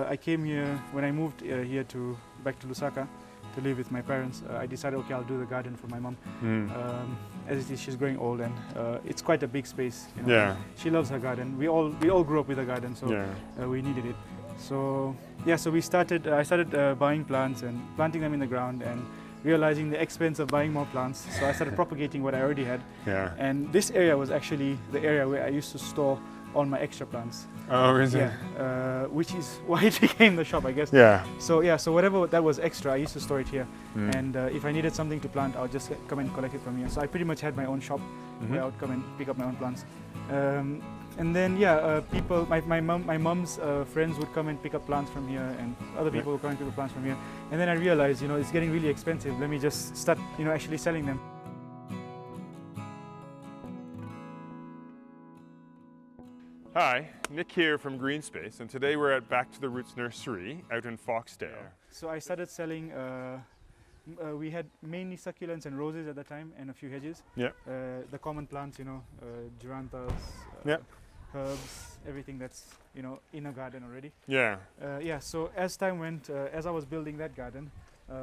I came here when I moved back to Lusaka to live with my parents. I decided, okay, I'll do the garden for my mom. As it is, she's growing old, and it's quite a big space. You know? Yeah. She loves her garden. We all grew up with a garden, so we needed it. So yeah, so we started. I started buying plants and planting them in the ground, and realizing the expense of buying more plants. So I started propagating what I already had. Yeah. And this area was actually the area where I used to store all my extra plants. Oh, is it? Yeah, which is why it became the shop, I guess. Yeah. So yeah, so whatever that was extra, I used to store it here. And if I needed something to plant, I would just come and collect it from here. So I pretty much had my own shop where I would come and pick up my own plants. And then yeah, people, my mom's friends would come and pick up plants from here, and other people would come and pick up plants from here. And then I realized, it's getting really expensive. Let me just start, actually selling them. Hi, Nick here from Green Space, and today we're back to the Rootz Nursery out in Foxdale. So I started selling, we had mainly succulents and roses at the time, and a few hedges. Yeah. The common plants, geranthas, herbs, everything that's, in a garden already. Yeah. Yeah, so as time went, as I was building that garden,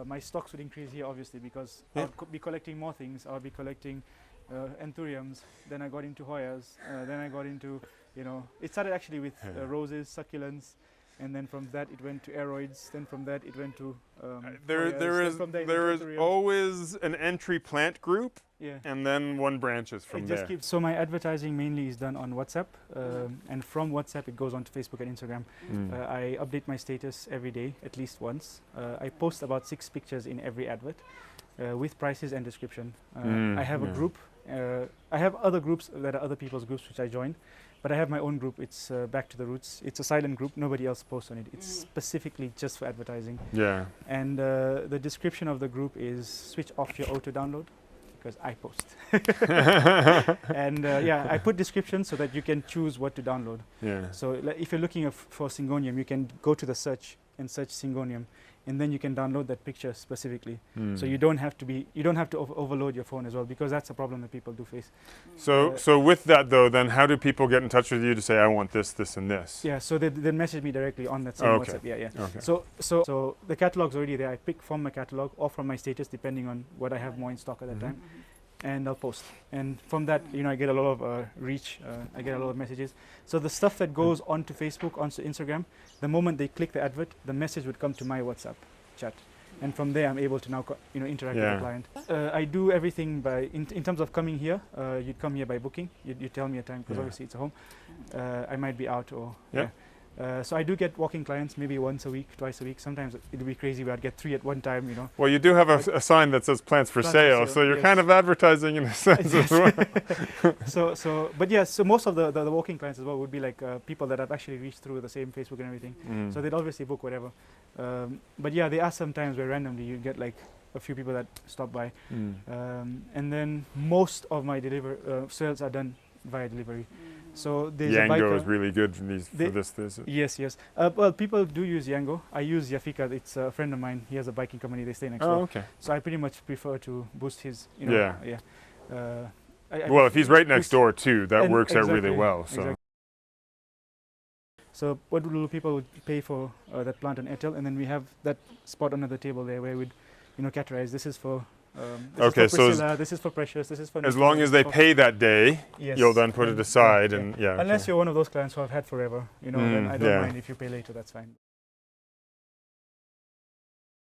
my stocks would increase here, obviously, because I would be collecting more things. I would be collecting anthuriums, then I got into Hoyas, then I got into, it started actually with roses, succulents, and then from that it went to aeroids, then from that it went to there is always an entry plant group, and then one branches from there. So my advertising mainly is done on WhatsApp, and from WhatsApp it goes on to Facebook and Instagram. I update my status every day, at least once. I post about 6 pictures in every advert with prices and description. I have a group. I have other groups that are other people's groups which I joined, but I have my own group. It's Back to the Roots. It's a silent group. Nobody else posts on it. It's specifically just for advertising. Yeah. And the description of the group is switch off your auto download, because I post. And yeah, I put descriptions so that you can choose what to download. Yeah. So if you're looking for Syngonium, you can go to the search and search Syngonium, and then you can download that picture specifically. So you don't have to overload your phone as well, because that's a problem that people do face. So with that though, then how do people get in touch with you to say, I want this, this, and this? Yeah, so they message me directly on that same WhatsApp. Yeah, yeah. Okay. So the catalog's already there. I pick from my catalog or from my status, depending on what I have more in stock at that time. And I'll post, and from that, I get a lot of reach. I get a lot of messages. So the stuff that goes onto Facebook, onto Instagram, the moment they click the advert, the message would come to my WhatsApp chat, and from there I'm able to now interact with the client. I do everything by in terms of coming here. You'd come here by booking. You tell me a time, because obviously it's a home. I might be out or so I do get walking clients maybe once a week, twice a week. Sometimes it'll be crazy where I'd get 3 at one time, Well, you do have a sign that says plants for sale, so you're kind of advertising in a sense as well. But yeah, so most of the walking clients as well would be like people that I've actually reached through the same Facebook and everything. So they'd obviously book whatever. But yeah, there are some times where randomly you get like a few people that stop by. And then most of my sales are done via delivery. So there's Yango is really good for this. Yes, yes. Well, people do use Yango. I use Yafika. It's a friend of mine. He has a biking company. They stay next door. Okay. So I pretty much prefer to boost his. Well, if he's right next door too, that works out really well. So. Exactly. So what will people pay for that plant on Airtel, and then we have that spot under the table there where we'd, categorize. This is for. This is for Priscilla, this is for Precious, this is for... As long as they pay that day, you'll then put it aside. And unless you're one of those clients who I've had forever, then I don't mind if you pay later, that's fine.